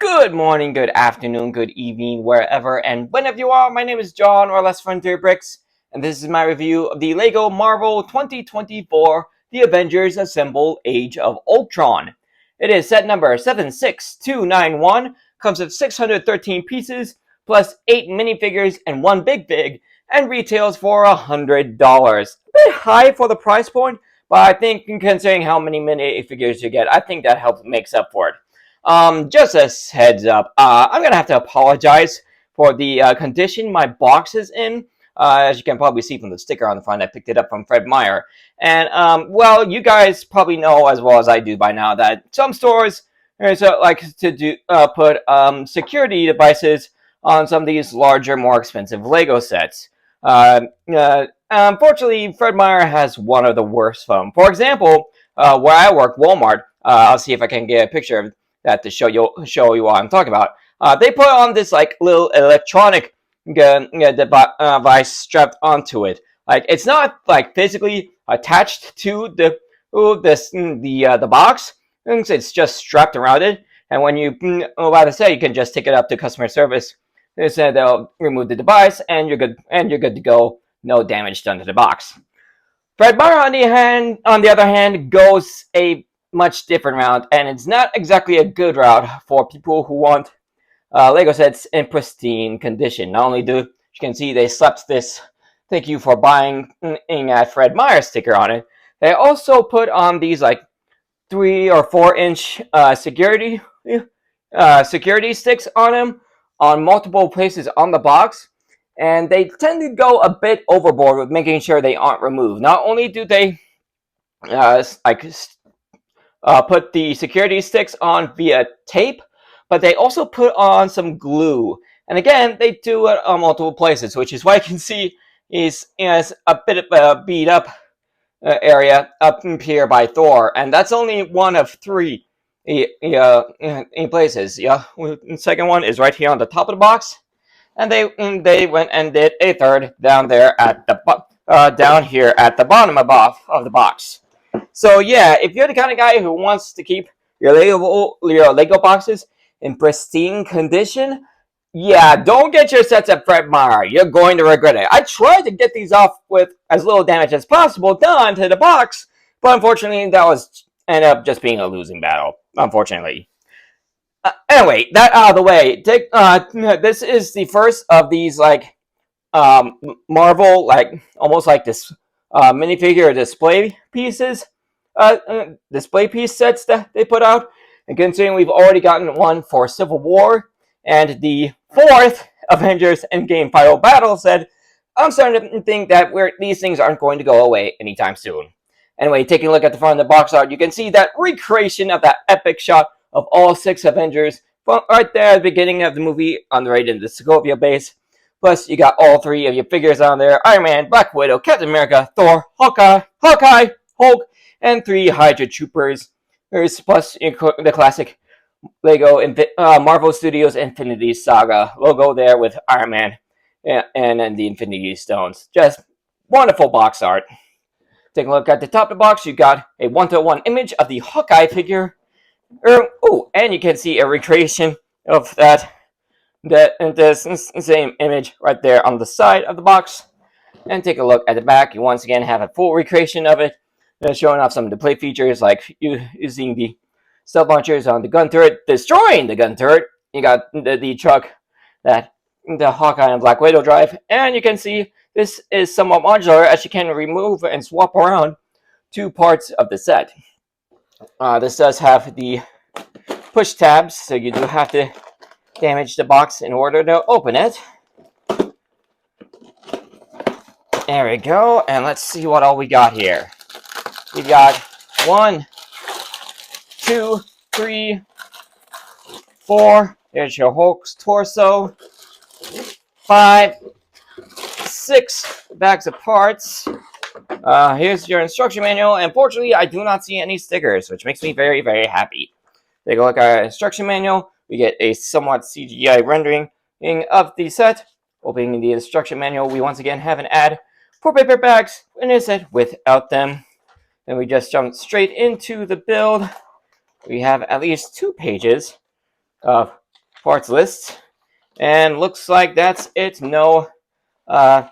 Good morning, good afternoon, good evening, wherever and whenever you are. My name is John, or Less Frontier Bricks, and this is my review of the LEGO Marvel 2024 The Avengers Assemble Age of Ultron. It is set number 76291, comes with 613 pieces, plus 8 minifigures and 1 Big Fig, and retails for $100. A bit high for the price point, but I think considering how many minifigures you get, I think that helps makes up for it. Just a heads up, I'm gonna have to apologize for the condition my box is in. As you can probably see from the sticker on the front, I picked it up from Fred Meyer. And, well, you guys probably know as well as I do by now that some stores like to put security devices on some of these larger, more expensive Lego sets. Unfortunately, Fred Meyer has one of the worst of them. For example, where I work, Walmart, I'll see if I can get a picture of that to show you what I'm talking about. They put on this like little electronic device strapped onto it. Like it's not like physically attached to the box. It's just strapped around it. And when you about to say, you can just take it up to customer service. They said they'll remove the device, and you're good. And you're good to go. No damage done to the box. Fred Meyer, on the other hand, goes a much different route, and it's not exactly a good route for people who want Lego sets in pristine condition. Not only do you can see they slapped this "Thank you for buying" at Fred Meyer sticker on it, they also put on these like 3 or 4 inch security sticks on them on multiple places on the box. And they tend to go a bit overboard with making sure they aren't removed. Not only do they put the security sticks on via tape, but they also put on some glue. And again, they do it on multiple places, which is why you can see is a bit of a beat up area up here by Thor, and that's only one of 3 places. Yeah, the second one is right here on the top of the box. And they went and did a third down there at the down here at the bottom of the box. So yeah, if you're the kind of guy who wants to keep your Lego boxes in pristine condition, yeah, don't get your sets at Fred Meyer. You're going to regret it. I tried to get these off with as little damage as possible done to the box, but unfortunately that was ended up just being a losing battle. Unfortunately. Anyway, that out of the way. This is the first of these like Marvel, like almost like this minifigure display pieces, display piece sets that they put out. And considering we've already gotten one for Civil War and the 4th Avengers Endgame Final Battle set, I'm starting to think that these things aren't going to go away anytime soon. Anyway, taking a look at the front of the box art, you can see that recreation of that epic shot of all 6 Avengers right there at the beginning of the movie on the right in the Sokovia base. Plus, you got all 3 of your figures on there: Iron Man, Black Widow, Captain America, Thor, Hawkeye, Hulk, and 3 Hydra Troopers. Plus the classic Lego Marvel Studios Infinity Saga logo there with Iron Man and the Infinity Stones. Just wonderful box art. Taking a look at the top of the box, you got a 1-to-1 image of the Hawkeye figure. And you can see a recreation of the same image right there on the side of the box. And take a look at the back. You once again have a full recreation of it, showing off some of the play features like using the stealth launchers on the gun turret, destroying the gun turret. You got the truck that the Hawkeye and Black Widow drive, and you can see this is somewhat modular as you can remove and swap around 2 parts of the set. This does have the push tabs, so you do have to damage the box in order to open it. There we go, and let's see what all we got here. We got 1, 2, 3, 4. There's your Hulk's torso. 5, 6 bags of parts. Here's your instruction manual. Unfortunately, I do not see any stickers, which makes me very, very happy. Take a look at our instruction manual. We get a somewhat CGI rendering of the set. Opening the instruction manual, we once again have an ad for paper bags in a set without them. Then we just jump straight into the build. We have at least 2 pages of parts list, and looks like that's it. Uh,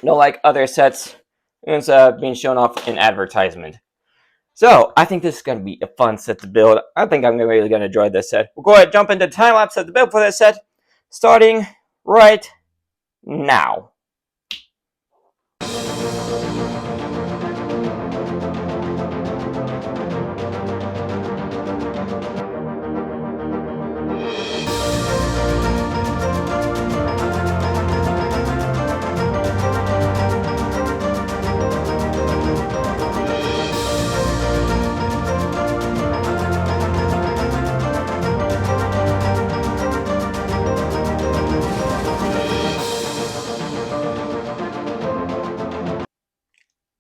no like other sets is being shown off in advertisement. So I think this is going to be a fun set to build. I think I'm really going to enjoy this set. We'll go ahead and jump into time lapse of the build for this set, starting right now.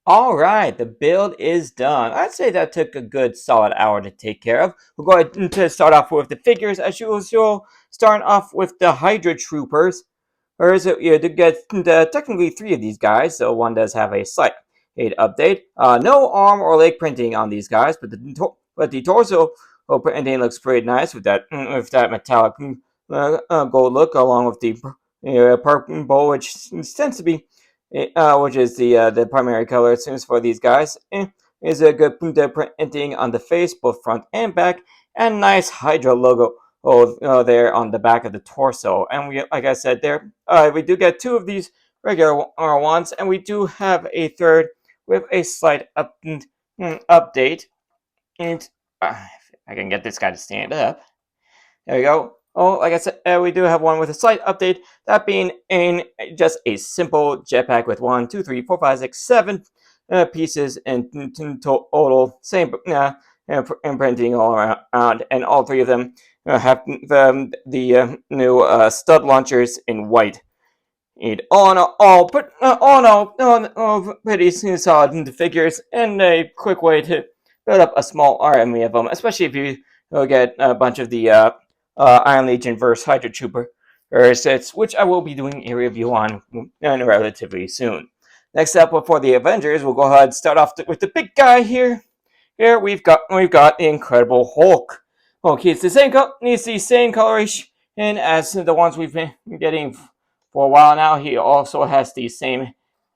Alright, the build is done. I'd say that took a good solid hour to take care of. We'll go ahead to start off with the figures as usual, starting off with the Hydra Troopers. Or is it, to get technically 3 of these guys, so one does have a slight update. No arm or leg printing on these guys, but the torso printing looks pretty nice with that metallic gold look, along with the purple, which tends to be which is the primary color it seems for these guys. Is a good printing on the face, both front and back, and nice Hydra logo there on the back of the torso. And we, like I said, there we do get 2 of these regular ones, and we do have a third with a slight update. And if I can get this guy to stand up. There we go. Oh, like I said, we do have one with a slight update. That being just a simple jetpack with 1, 2, 3, 4, 5, 6, 7 pieces in total. Same imprinting all around, and all 3 of them have the new stud launchers in white. Pretty solid figures, and a quick way to build up a small army of them, especially if you get a bunch of the Iron Legion versus Hydra Trooper sets, which I will be doing a review on relatively soon. Next up, for the Avengers, we'll go ahead and start off with the big guy here. Here we've got the Incredible Hulk. Okay, it's the same coloration as the ones we've been getting for a while now. He also has the same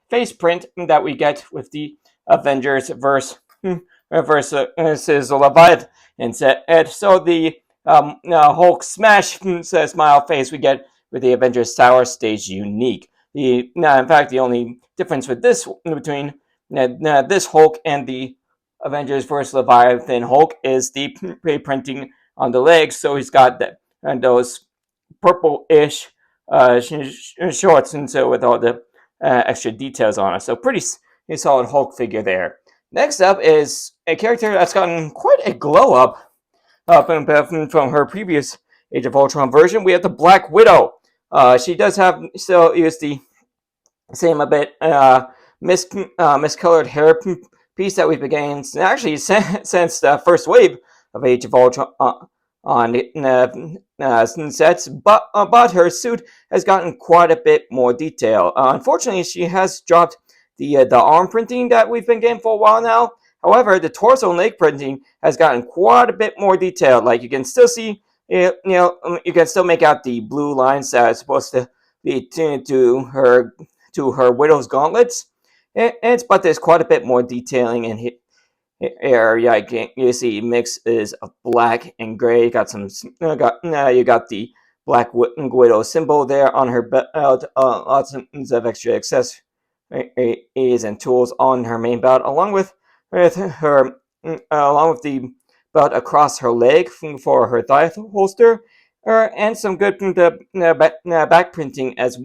face print that we get with the Avengers versus Leviathan set. And so the Hulk smash smile face we get with the Avengers Sour Stage unique. In fact, the only difference with this between this Hulk and the Avengers vs. Leviathan Hulk is the printing on the legs. So he's got those purple-ish shorts, and so with all the extra details on it. So pretty solid Hulk figure there. Next up is a character that's gotten quite a glow up from her previous Age of Ultron version. We have the Black Widow. She does still use the same a bit miscolored hair piece that we've been getting actually since the first wave of Age of Ultron on sets, but her suit has gotten quite a bit more detail. Unfortunately, she has dropped the arm printing that we've been getting for a while now. However, the torso and leg printing has gotten quite a bit more detailed. Like you can still see, you can still make out the blue lines that are supposed to be to her widow's gauntlets. But there's quite a bit more detailing in here. You see mixes of black and gray. You got you got the Black Widow symbol there on her belt. Lots of extra accessories and tools on her main belt, along with the belt across her leg for her thigh holster, and some good back printing as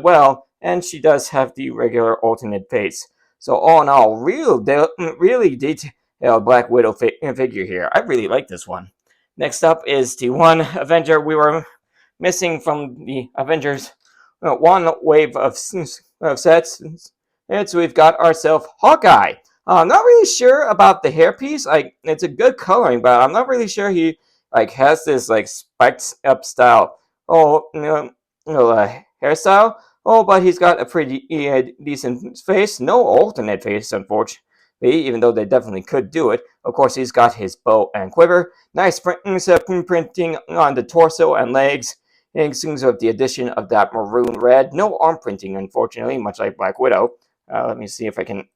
well. And she does have the regular alternate face. So all in all, really detailed Black Widow figure here. I really like this one. Next up is the one Avenger we were missing from the Avengers one wave of sets. And so we've got ourselves Hawkeye. I'm not really sure about the hairpiece. Like, it's a good coloring, but I'm not really sure he has this spiked up style. Hairstyle. Oh, but he's got a pretty decent face. No alternate face, unfortunately, even though they definitely could do it. Of course, he's got his bow and quiver. Nice printing on the torso and legs. And things with the addition of that maroon red. No arm printing, unfortunately, much like Black Widow. Let me see if I can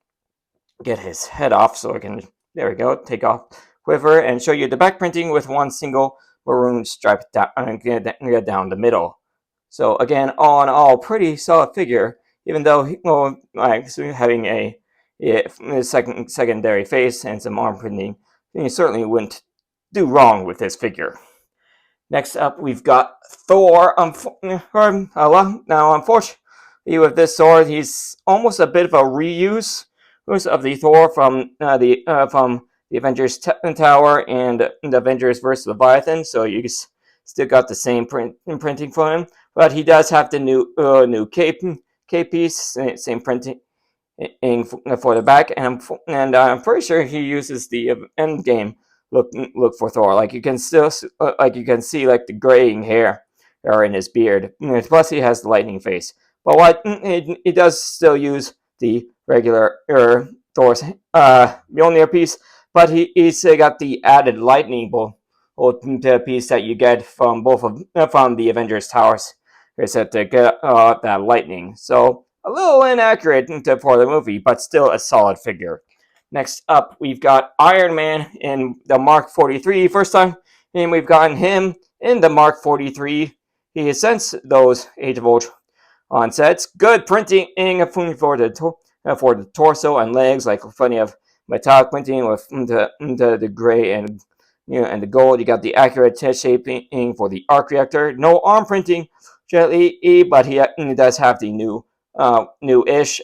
get his head off so I can, there we go, take off quiver and show you the back printing with one single maroon stripe down the middle. So again, all in all, pretty solid figure, even though like having a secondary face and some arm printing, you certainly wouldn't do wrong with this figure. Next up, we've got Thor. Now, unfortunately, with this sword, he's almost a bit of a reuse of the Thor from the Avengers Tower and the Avengers vs Leviathan. So you still got the same printing for him, but he does have the new cape piece, same printing for the back, and I'm pretty sure he uses the end game look for Thor. Like you can still see like the graying hair in his beard. Plus he has the lightning face. But what he does still use the regular Thor's Mjolnir piece, but he's got the added lightning bolt piece that you get from both of from the Avengers towers. Is that to get that lightning. So a little inaccurate for the movie, but still a solid figure. Next up, we've got Iron Man in the Mark 43. First time, and we've gotten him in the Mark 43. He has since those Age of Ultron sets. Good printing for the torso and legs, like plenty of metallic printing with the gray and and the gold. You got the accurate shaping for the arc reactor. No arm printing, gently, but he does have the new-ish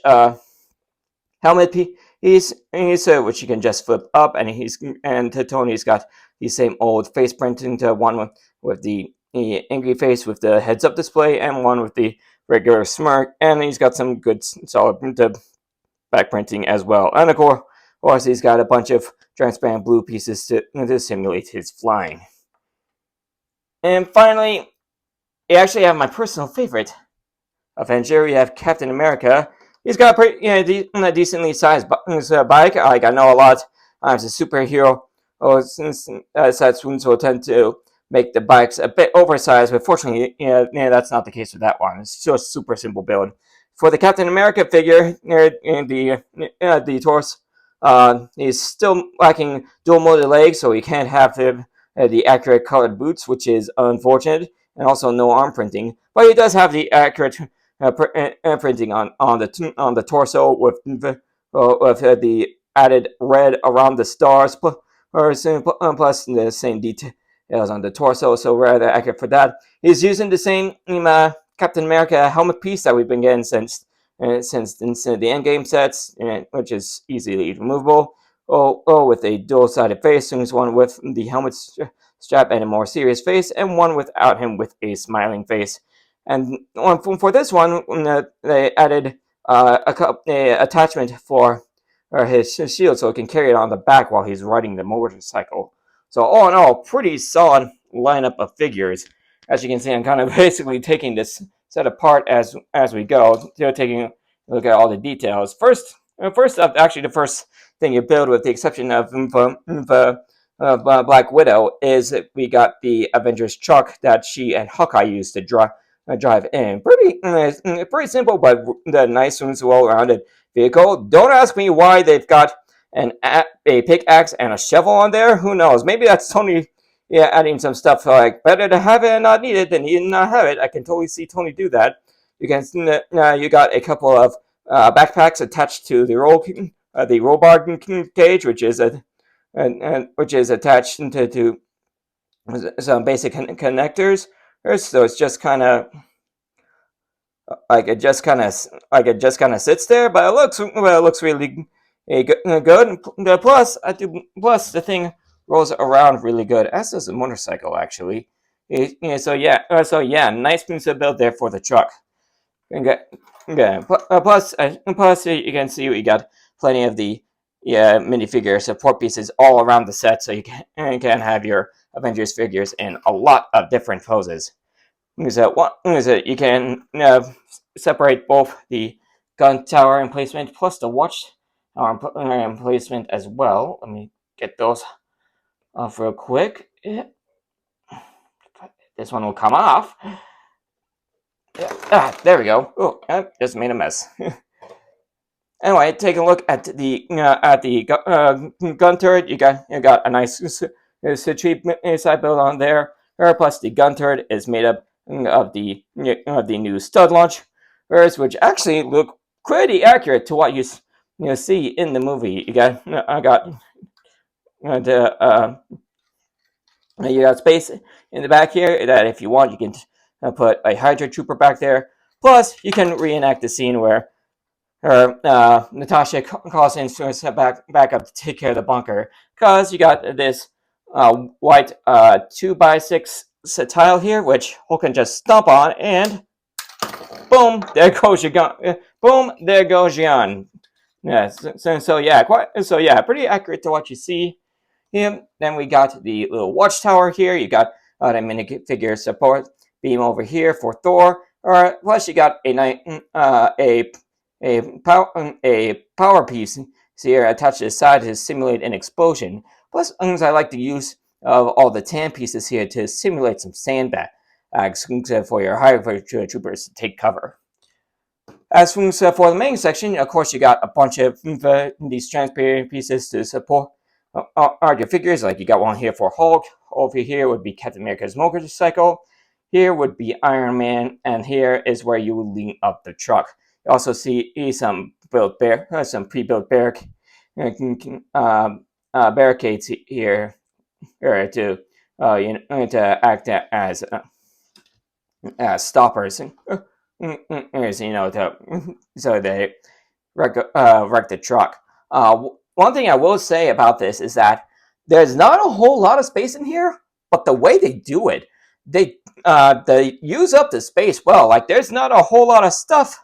helmet piece, which you can just flip up, and Tony's got the same old face printing to one with the angry face with the heads up display and one with the regular smirk, and he's got some good solid back printing as well. And of course he's got a bunch of transparent blue pieces to simulate his flying. And finally, I actually have my personal favorite Avenger. We have Captain America. He's got a decently sized bike. Like I know a lot as a superhero, sets will tend to make the bikes a bit oversized, but fortunately, that's not the case with that one. It's just a super simple build. For the Captain America figure, the torso, he's still lacking dual molded legs, so he can't have the accurate colored boots, which is unfortunate, and also no arm printing. But he does have the accurate printing on the torso with the added red around the stars, plus the same details on the torso, so rather accurate for that. He's using the same Captain America helmet piece that we've been getting since the Endgame sets, which is easily removable. With a dual-sided face, there's one with the helmet strap and a more serious face, and one without him with a smiling face. And for this one, they added a attachment for his shield so he can carry it on the back while he's riding the motorcycle. So all in all, pretty solid lineup of figures. As you can see, I'm kind of basically taking this set apart as we go, taking a look at all the details. First up, actually the first thing you build, with the exception of Black Widow, is that we got the Avengers truck that she and Hawkeye used to drive in. Pretty simple, but the nice and well-rounded vehicle. Don't ask me why they've got a pickaxe and a shovel on there. Who knows? Maybe that's Tony adding some stuff like better to have it and not need it than need not have it. I can totally see Tony do that. You got a couple of backpacks attached to the roll bar cage, which is attached to some basic connectors. So it's just kind of it just kind of sits there, but it looks really good. Plus the thing rolls around really good, as does the motorcycle actually. So yeah, nice piece of build there for the truck. Plus you can see we got plenty of the minifigure support pieces all around the set, so you can have your Avengers figures in a lot of different poses. You can separate both the gun tower emplacement plus the watch tower emplacement as well. Let me get those off real quick. Yeah. This one will come off. Yeah. There we go. Oh, I just made a mess. Anyway, take a look at the gun turret. You got a nice cheap side build on there. Plus, the gun turret is made up of the new stud launchers, which actually look pretty accurate to what you see in the movie. You got space in the back here that if you want, you can put a Hydra Trooper back there. Plus, you can reenact the scene where Natasha calls in to step back up to take care of the bunker, because you got this white 2x6 tile here, which Hulk can just stomp on, and boom, there goes your gun. Boom, there goes your gun. Yeah, so yeah, pretty accurate to what you see. Him. Then we got the little watchtower here. You got the minifigure support beam over here for Thor. Plus you got a power piece here attached to the side to simulate an explosion. Plus, I like the use of all the tan pieces here to simulate some sandbags for your Hydra troopers to take cover. As for the main section, of course, you got a bunch of these transparent pieces to support your figures. Like you got one here for Hulk. Over here would be Captain America's motorcycle. Here would be Iron Man, and here is where you would lean up the truck. You also see some pre-built barricades here to act as stoppers. So they wreck the truck. One thing I will say about this is that there's not a whole lot of space in here, but the way they do it, they use up the space well. Like there's not a whole lot of stuff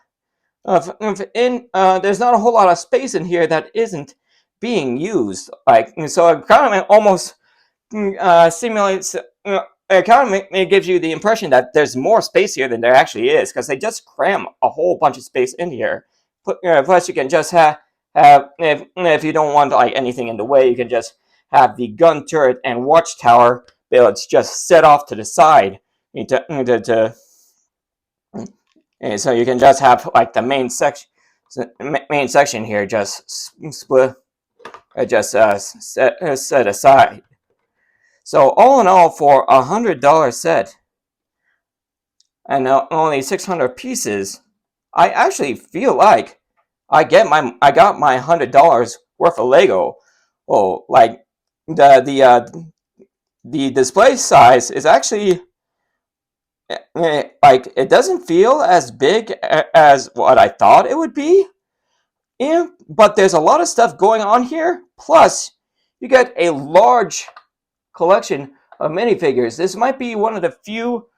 there's not a whole lot of space in here that isn't being used. Like so, it kind of almost simulates. It kind of gives you the impression that there's more space here than there actually is, because they just cram a whole bunch of space in here. Plus, you can just have if you don't want like anything in the way, you can just have the gun turret and watchtower builds just set off to the side and so you can just have like the main section here just split, set aside. So all in all, for $100 set and only 600 pieces, I actually feel like I got my $100 worth of Lego. Oh, like the display size is actually like it doesn't feel as big as what I thought it would be. Yeah, but there's a lot of stuff going on here. Plus, you get a large collection of minifigures. This might be one of the few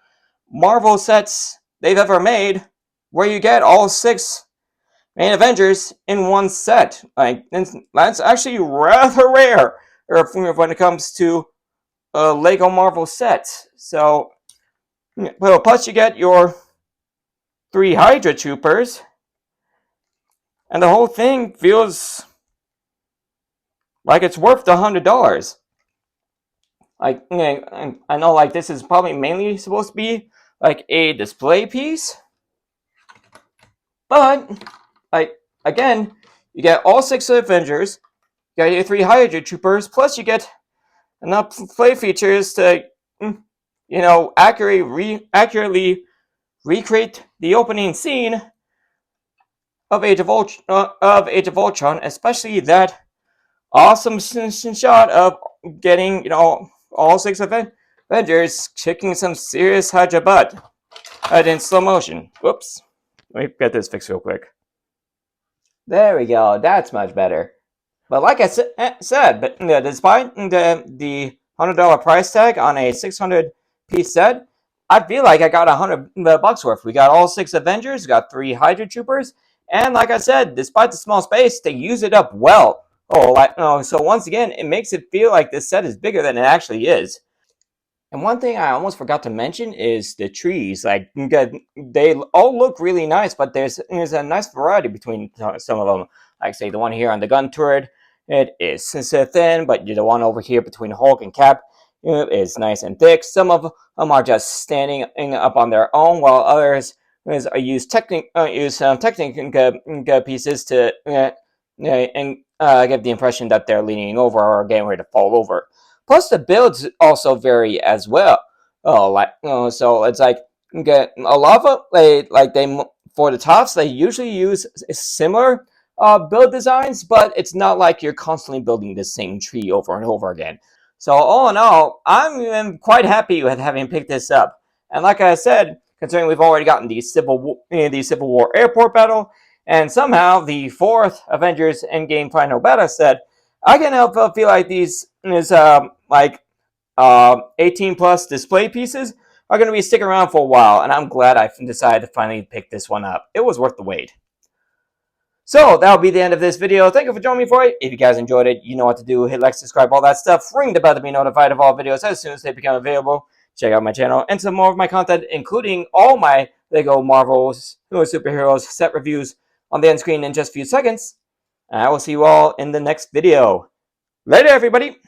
Marvel sets they've ever made where you get all 6 main Avengers in one set. Like that's actually rather rare when it comes to Lego Marvel sets. So, well, plus you get your 3 Hydra Troopers, and the whole thing feels like it's worth the $100. Like, I know, like this is probably mainly supposed to be like a display piece, but like again, you get all 6 Avengers, you got your 3 Hydra Troopers, plus you get enough play features to, accurately recreate the opening scene of Age of Ultron, especially that awesome shot of getting, all 6 Avengers kicking some serious Hydra butt in slow motion. Whoops. Let me get this fixed real quick. There we go. That's much better. But like I said, but despite the $100 price tag on a 600 piece set, I feel like I got $100 worth. We got all 6 Avengers, got 3 Hydra Troopers, and like I said, despite the small space, they use it up well. So once again, it makes it feel like this set is bigger than it actually is. And one thing I almost forgot to mention is the trees. Like they all look really nice, but there's a nice variety between some of them. Like say the one here on the gun turret It is thin, but the one over here between Hulk and Cap is nice and thick. Some of them are just standing up on their own, while others use technical pieces to give the impression that they're leaning over or getting ready to fall over. Plus, the builds also vary as well. So it's like a lot of they for the tops they usually use similar build designs, but it's not like you're constantly building the same tree over and over again. So all in all, I'm quite happy with having picked this up. And like I said, considering we've already gotten the Civil War airport battle, and somehow the fourth Avengers Endgame final battle set, I can help feel like these is 18 plus display pieces are going to be sticking around for a while, and I'm glad I decided to finally pick this one up. It was worth the wait. So that'll be the end of this video. Thank you for joining me for it. If you guys enjoyed it, you know what to do. Hit like, subscribe, all that stuff. Ring the bell to be notified of all videos as soon as they become available. Check out my channel and some more of my content, including all my LEGO Marvel's superheroes set reviews on the end screen in just a few seconds. And I will see you all in the next video. Later, everybody!